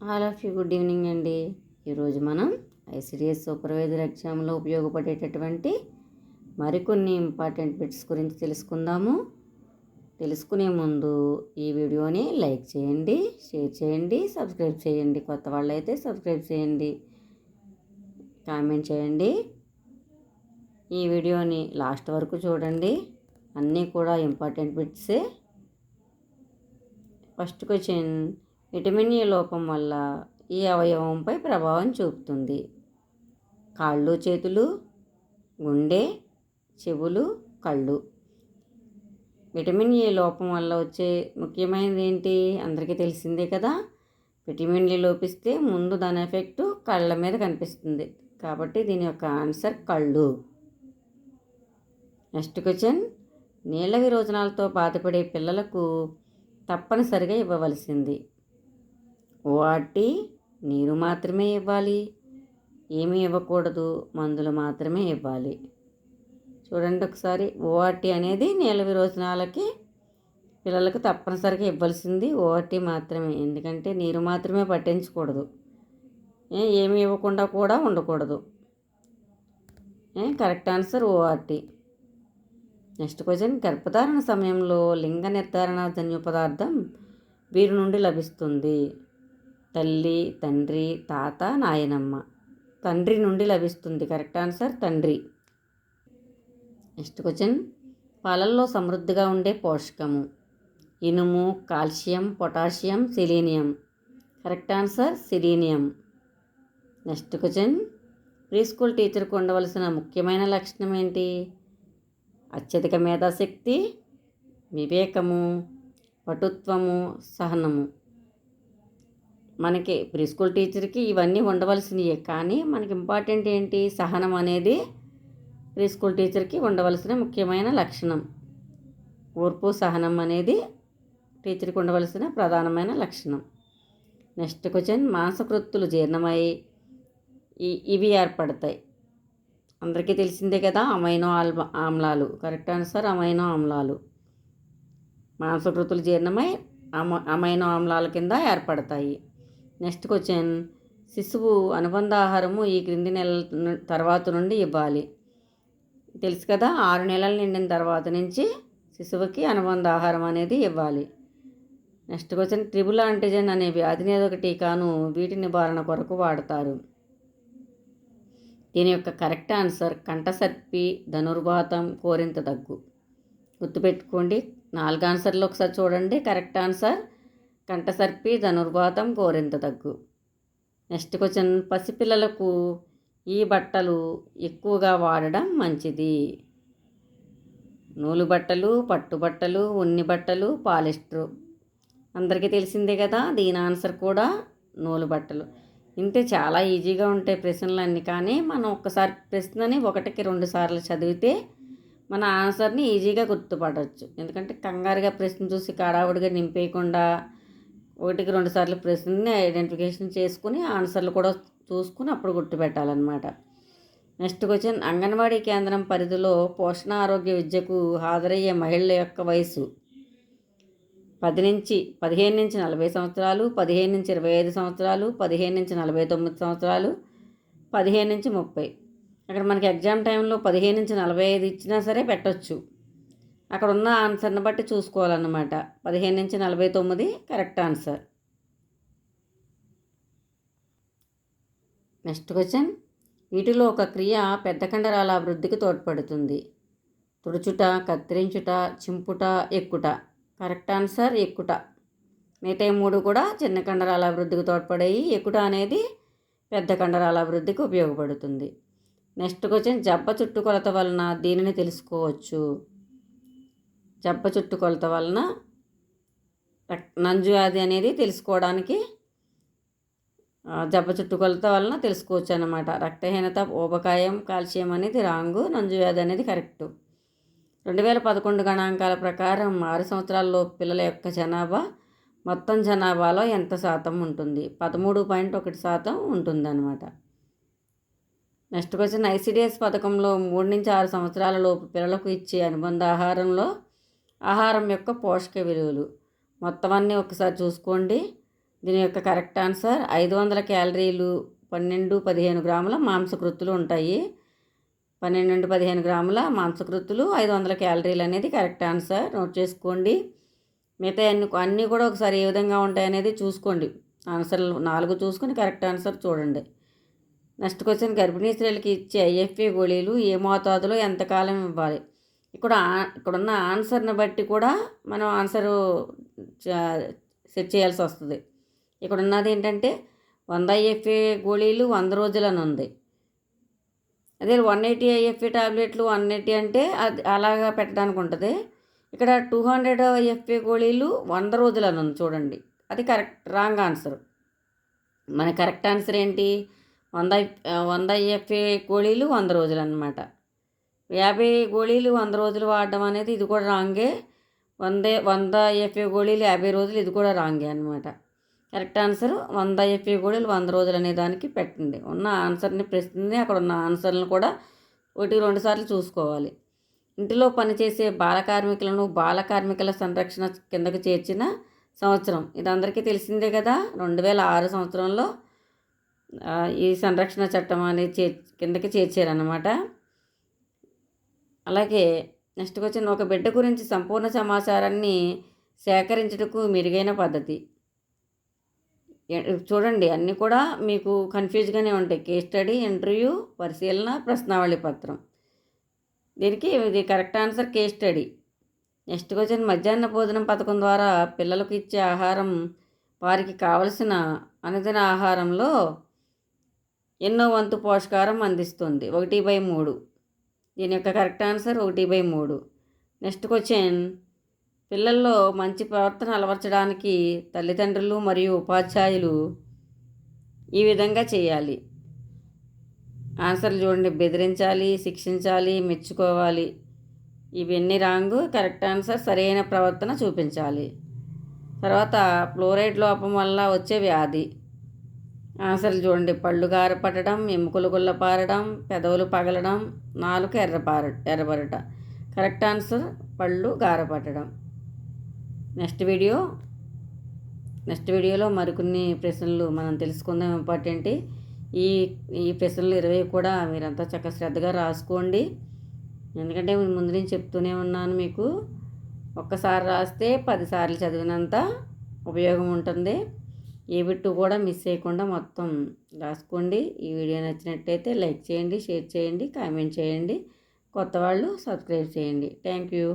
All of you good evening అండి. ఈరోజు మనం ఐసిడిఎస్ సూపర్వైజర్ ఎగ్జామ్లో ఉపయోగపడేటటువంటి మరికొన్ని ఇంపార్టెంట్ బిట్స్ గురించి తెలుసుకుందాము. తెలుసుకునే ముందు ఈ వీడియోని లైక్ చేయండి, షేర్ చేయండి, సబ్స్క్రైబ్ చేయండి. కొత్త వాళ్ళైతే సబ్స్క్రైబ్ చేయండి, కామెంట్ చేయండి. ఈ వీడియోని లాస్ట్ వరకు చూడండి. అన్నీ కూడా ఇంపార్టెంట్ బిట్సే. ఫస్ట్ క్వశ్చన్, విటమిన్ ఏ లోపం వల్ల ఈ అవయవంపై ప్రభావం చూపుతుంది? కాళ్ళు, చేతులు, గుండె, చెవులు, కళ్ళు. విటమిన్ ఏ లోపం వల్ల వచ్చే ముఖ్యమైనది ఏంటి? అందరికీ తెలిసిందే కదా. విటమిన్ ఏ లోపిస్తే ముందు దాని ఎఫెక్టు కళ్ళ మీద కనిపిస్తుంది, కాబట్టి దీని యొక్క ఆన్సర్ కళ్ళు. నెక్స్ట్ క్వశ్చన్, నీళ్ళ విరోచనాలతో బాధపడే పిల్లలకు తప్పనిసరిగా ఇవ్వవలసింది? ఓఆర్టీ, నీరు మాత్రమే ఇవ్వాలి, ఏమీ ఇవ్వకూడదు, మందులు మాత్రమే ఇవ్వాలి. చూడండి ఒకసారి. ఓఆర్టీ అనేది నీళ్ళ విరోచనాలకి పిల్లలకు తప్పనిసరిగా ఇవ్వాల్సింది ఓఆర్టీ మాత్రమే. ఎందుకంటే నీరు మాత్రమే పట్టించకూడదు, ఏమీ ఇవ్వకుండా కూడా ఉండకూడదు. Correct answer ORT. Next question, గర్భధారణ సమయంలో లింగ నిర్ధారణ జన్యు పదార్థం వీరి నుండి లభిస్తుంది? తల్లి, తండ్రి, తాత, నాయనమ్మ. తండ్రి నుండి లభిస్తుంది. కరెక్ట్ ఆన్సర్ తండ్రి. నెక్స్ట్ క్వశ్చన్, పాలల్లో సమృద్ధిగా ఉండే పోషకము? ఇనుము, calcium, potassium, selenium. Correct answer selenium. Next question, preschool టీచర్కు ఉండవలసిన ముఖ్యమైన లక్షణం ఏంటి? అత్యధిక మేధాశక్తి, వివేకము, పటుత్వము, సహనము. మనకి ప్రీ స్కూల్ టీచర్కి ఇవన్నీ ఉండవలసినవి, కానీ మనకి ఇంపార్టెంట్ ఏంటి? సహనం అనేది ప్రీ స్కూల్ టీచర్కి ఉండవలసిన ముఖ్యమైన లక్షణం. ఓర్పు, సహనం అనేది టీచర్కి ఉండవలసిన ప్రధానమైన లక్షణం. నెక్స్ట్ క్వశ్చన్, మాంసకృత్తులు జీర్ణమై ఇవి ఏర్పడతాయి. అందరికీ తెలిసిందే కదా, అమైనో ఆమ్లాలు. కరెక్ట్ ఆన్సర్ అమైనో ఆమ్లాలు. మాంసకృతులు జీర్ణమై అమైనో ఆమ్లాల కింద ఏర్పడతాయి. నెక్స్ట్ క్వశ్చన్, శిశువు అనుబంధ ఆహారము ఈ క్రింది నెలల తర్వాత నుండి ఇవ్వాలి? తెలుసు కదా, 6 నెలలు నిండిన తర్వాత నుంచి శిశువుకి అనుబంధ ఆహారం అనేది ఇవ్వాలి. నెక్స్ట్ క్వశ్చన్, ట్రిపుల్ యాంటిజెన్ అనే వ్యాధి నిరోధక టీకాను వీటి నివారణ కొరకు వాడతారు? దీని యొక్క కరెక్ట్ ఆన్సర్ కంఠసర్పి, ధనుర్వాతం, కోరింత దగ్గు. గుర్తుపెట్టుకోండి. 4 ఆన్సర్లు ఒకసారి చూడండి. కరెక్ట్ ఆన్సర్ కంఠసర్పి, ధనుర్వాతం, కోరింత దగ్గు. నెక్స్ట్ క్వశ్చన్, పసిపిల్లలకు ఈ బట్టలు ఎక్కువగా వాడడం మంచిది? నూలు బట్టలు, పట్టు బట్టలు, ఉన్ని బట్టలు, పాలిస్టర్. అందరికీ తెలిసిందే కదా, దీని ఆన్సర్ కూడా నూలు బట్టలు. ఇంతే, చాలా ఈజీగా ఉంటాయి ప్రశ్నలన్నీ. కానీ మనం ఒక్కసారి ప్రశ్నని 1కి 2 సార్లు చదివితే మన ఆన్సర్ని ఈజీగా గుర్తుపడవచ్చు. ఎందుకంటే కంగారుగా ప్రశ్న చూసి హడావుడిగా నింపేయకుండా 1కి 2 సార్లు ప్రశ్నని ఐడెంటిఫికేషన్ చేసుకుని ఆన్సర్లు కూడా చూసుకుని అప్పుడు గుర్తుపెట్టాలన్నమాట. నెక్స్ట్ క్వశ్చన్, అంగన్వాడీ కేంద్రం పరిధిలో పోషణ ఆరోగ్య విద్యకు హాజరయ్యే మహిళల యొక్క వయసు 15 నుంచి 40 సంవత్సరాలు, 15 నుంచి 25 సంవత్సరాలు, 15 నుంచి 49 సంవత్సరాలు, 15 నుంచి 30. అక్కడ మనకి ఎగ్జామ్ టైంలో 15 నుంచి 45 ఇచ్చినా సరే పెట్టవచ్చు. అక్కడ ఉన్న ఆన్సర్ని బట్టి చూసుకోవాలన్నమాట. 15 నుంచి 49 కరెక్ట్ ఆన్సర్. నెక్స్ట్ క్వశ్చన్, వీటిలో ఒక క్రియ పెద్ద కండరాల అభివృద్ధికి తోడ్పడుతుంది? తుడుచుట, కత్తిరించుట, చింపుట, ఎక్కుట. కరెక్ట్ ఆన్సర్ ఎక్కుట. మిగతా 3 కూడా చిన్న కండరాల అభివృద్ధికి తోడ్పడేవి. ఎక్కుట అనేది పెద్ద కండరాల అభివృద్ధికి ఉపయోగపడుతుంది. నెక్స్ట్ క్వశ్చన్, జబ్బ చుట్టుకొలత వలన దీనిని తెలుసుకోవచ్చు? జబ్బ చుట్టుకొలత వలన నంజు వ్యాధి అనేది తెలుసుకోవడానికి జబ్బ చుట్టుకొలత వలన తెలుసుకోవచ్చు అన్నమాట. రక్తహీనత, ఊబకాయం, కాల్షియం అనేది రాంగు, నంజు వ్యాధి అనేది కరెక్టు. 2011 గణాంకాల ప్రకారం 6 సంవత్సరాల్లో పిల్లల యొక్క జనాభా మొత్తం జనాభాలో ఎంత శాతం ఉంటుంది? 13.1% ఉంటుందన్నమాట. నెక్స్ట్ క్వశ్చన్, ఐసిడిఎస్ పథకంలో 3 నుంచి 6 సంవత్సరాల లోపు పిల్లలకు ఇచ్చే అనుబంధ ఆహారం యొక్క పోషక విలువలు మొత్తం అన్నీ ఒకసారి చూసుకోండి. దీని యొక్క కరెక్ట్ ఆన్సర్ 500 క్యాలరీలు, 12-15 గ్రాముల మాంసకృత్తులు ఉంటాయి. 12-15 గ్రాముల మాంసకృత్తులు, 500 క్యాలరీలు అనేది కరెక్ట్ ఆన్సర్. నోట్ చేసుకోండి. మిగతా అన్నీ కూడా ఒకసారి ఏ విధంగా ఉంటాయనేది చూసుకోండి. ఆన్సర్లు 4 చూసుకొని కరెక్ట్ ఆన్సర్ చూడండి. నెక్స్ట్ క్వశ్చన్, గర్భిణీ స్త్రీలకి ఇచ్చే ఐఎఫ్ఏ గోళీలు ఏ మోతాదులో ఎంతకాలం ఇవ్వాలి? ఇక్కడున్న ఆన్సర్ని బట్టి కూడా మనం ఆన్సరు సెట్ చేయాల్సి వస్తుంది. ఇక్కడ ఉన్నది ఏంటంటే 100 ఐఎఫ్ఏ గోళీలు 100 రోజులని ఉంది. అదే 180 ఐఎఫ్ఏ టాబ్లెట్లు 180 అంటే అది అలాగా పెట్టడానికి ఉంటుంది. ఇక్కడ 200 ఐఎఫ్ఏ గోళీలు 100 రోజులని ఉంది చూడండి. అది రాంగ్ ఆన్సర్. మన కరెక్ట్ ఆన్సర్ ఏంటి? 100 ఐఎఫ్ఏ గోళీలు 100 రోజులు అన్నమాట. 50 గోళీలు 100 రోజులు వాడడం అనేది ఇది కూడా రాంగే. 100 ఐఎఫ్ఏ గోళీలు 50 రోజులు ఇది కూడా రాంగే అనమాట. కరెక్ట్ ఆన్సర్ 100 ఐఎఫ్ఏ గోళీలు 100 రోజులు అనే దానికి పెట్టండి. ఉన్న ఆన్సర్ని ప్రశ్నని అక్కడ ఉన్న ఆన్సర్లను కూడా 1-2 సార్లు చూసుకోవాలి. ఇంటిలో పనిచేసే బాల కార్మికుల సంరక్షణ కిందకు చేర్చిన సంవత్సరం ఇది అందరికీ తెలిసిందే కదా. 2006 సంవత్సరంలో ఈ సంరక్షణ చట్టం అనేది కిందకి చేర్చారన్నమాట. అలాగే నెక్స్ట్ క్వశ్చన్, ఒక బిడ్డ గురించి సంపూర్ణ సమాచారాన్ని సేకరించుటకు మెరుగైన పద్ధతి. చూడండి, అన్నీ కూడా మీకు కన్ఫ్యూజ్గానే ఉంటాయి. కేస్ స్టడీ, ఇంటర్వ్యూ, పరిశీలన, ప్రశ్నావళి పత్రం. దీనికి ఇది correct answer case study. Next question, మధ్యాహ్న భోజనం పథకం ద్వారా పిల్లలకు ఇచ్చే ఆహారం వారికి కావలసిన అనుదిన ఆహారంలో ఎన్నో వంతు పోషకాహారం అందిస్తుంది? 1/3. దీని యొక్క కరెక్ట్ ఆన్సర్ 1/3. నెక్స్ట్ క్వశ్చన్, పిల్లల్లో మంచి ప్రవర్తన అలవర్చడానికి తల్లిదండ్రులు మరియు ఉపాధ్యాయులు ఈ విధంగా చేయాలి. ఆన్సర్లు చూడండి. బెదిరించాలి, శిక్షించాలి, మెచ్చుకోవాలి. ఇవన్నీ రాంగు. కరెక్ట్ ఆన్సర్ సరైన ప్రవర్తన చూపించాలి. తర్వాత ఫ్లోరైడ్ లోపం వల్ల వచ్చే వ్యాధి. ఆన్సర్లు చూడండి. పళ్ళు గారపడడం, ఎముకలు గుల్లపారడం, పెదవులు పగలడం, నాలుక ఎర్రబడట. కరెక్ట్ ఆన్సర్ పళ్ళు గారపడడం. నెక్స్ట్ వీడియోలో మరికొన్ని ప్రశ్నలు మనం తెలుసుకుందాం. ఇంపార్టెంట్ ఈ ప్రశ్నలు 20 కూడా మీరంతా చక్కగా శ్రద్ధగా రాసుకోండి. ఎందుకంటే ముందు నుంచి చెప్తూనే ఉన్నాను మీకు. ఒక్కసారి రాస్తే 10 సార్లు చదివినంత ఉపయోగం ఉంటుంది. ఏ బిట్టు కూడా మిస్ చేయకుండా మొత్తం రాసుకోండి. ఈ వీడియో నచ్చినట్టయితే లైక్ చేయండి, షేర్ చేయండి, కామెంట్ చేయండి. కొత్త వాళ్ళు సబ్స్క్రైబ్ చేయండి. Thank you.